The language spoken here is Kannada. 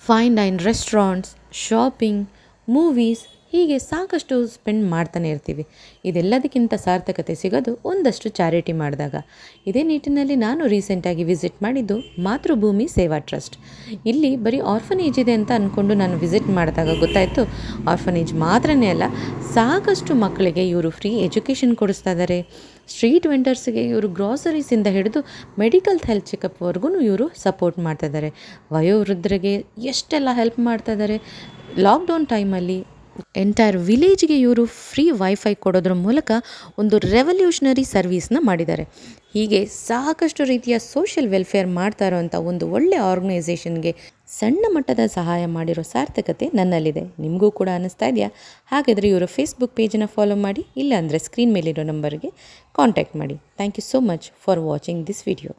Fine dine restaurants, shopping, movies ಹೀಗೆ ಸಾಕಷ್ಟು ಸ್ಪೆಂಡ್ ಮಾಡ್ತಾನೆ ಇರ್ತೀವಿ. ಇದೆಲ್ಲದಕ್ಕಿಂತ ಸಾರ್ಥಕತೆ ಸಿಗೋದು ಒಂದಷ್ಟು ಚಾರಿಟಿ ಮಾಡಿದಾಗ. ಇದೇ ನಿಟ್ಟಿನಲ್ಲಿ ನಾನು ರೀಸೆಂಟಾಗಿ ವಿಸಿಟ್ ಮಾಡಿದ್ದು ಮಾತೃಭೂಮಿ ಸೇವಾ ಟ್ರಸ್ಟ್. ಇಲ್ಲಿ ಬರೀ ಆರ್ಫನೇಜ್ ಇದೆ ಅಂತ ಅಂದ್ಕೊಂಡು ನಾನು ವಿಸಿಟ್ ಮಾಡಿದಾಗ ಗೊತ್ತಾಯಿತು, ಆರ್ಫನೇಜ್ ಮಾತ್ರನೇ ಅಲ್ಲ, ಸಾಕಷ್ಟು ಮಕ್ಕಳಿಗೆ ಇವರು ಫ್ರೀ ಎಜುಕೇಷನ್ ಕೊಡಿಸ್ತಾ ಇದ್ದಾರೆ. ಸ್ಟ್ರೀಟ್ ವೆಂಡರ್ಸ್ಗೆ ಇವರು ಗ್ರಾಸರೀಸಿಂದ ಹಿಡಿದು ಮೆಡಿಕಲ್ ಹೆಲ್ತ್ ಚೆಕಪ್ವರೆಗೂ ಇವರು ಸಪೋರ್ಟ್ ಮಾಡ್ತಾ ಇದ್ದಾರೆ. ವಯೋವೃದ್ಧರಿಗೆ ಎಷ್ಟೆಲ್ಲ ಹೆಲ್ಪ್ ಮಾಡ್ತಾ ಇದ್ದಾರೆ. ಲಾಕ್ಡೌನ್ ಟೈಮಲ್ಲಿ ಎಂಟೈರ್ ವಿಲೇಜ್ಗೆ ಇವರು ಫ್ರೀ ವೈಫೈ ಕೊಡೋದ್ರ ಮೂಲಕ ಒಂದು ರೆವಲ್ಯೂಷನರಿ ಸರ್ವೀಸ್ನ ಮಾಡಿದ್ದಾರೆ. ಹೀಗೆ ಸಾಕಷ್ಟು ರೀತಿಯ ಸೋಷಿಯಲ್ ವೆಲ್ಫೇರ್ ಮಾಡ್ತಾ ಇರೋವಂಥ ಒಂದು ಒಳ್ಳೆಯ ಆರ್ಗನೈಸೇಷನ್ಗೆ ಸಣ್ಣ ಮಟ್ಟದ ಸಹಾಯ ಮಾಡಿರೋ ಸಾರ್ಥಕತೆ ನನ್ನಲ್ಲಿದೆ. ನಿಮಗೂ ಕೂಡ ಅನ್ನಿಸ್ತಾ ಇದೆಯಾ? ಹಾಗಾದರೆ ಇವರ ಫೇಸ್ಬುಕ್ ಪೇಜನ್ನು ಫಾಲೋ ಮಾಡಿ, ಇಲ್ಲಾಂದರೆ ಸ್ಕ್ರೀನ್ ಮೇಲಿರೋ ನಂಬರ್ಗೆ ಕಾಂಟ್ಯಾಕ್ಟ್ ಮಾಡಿ. Thank you so much for watching this video.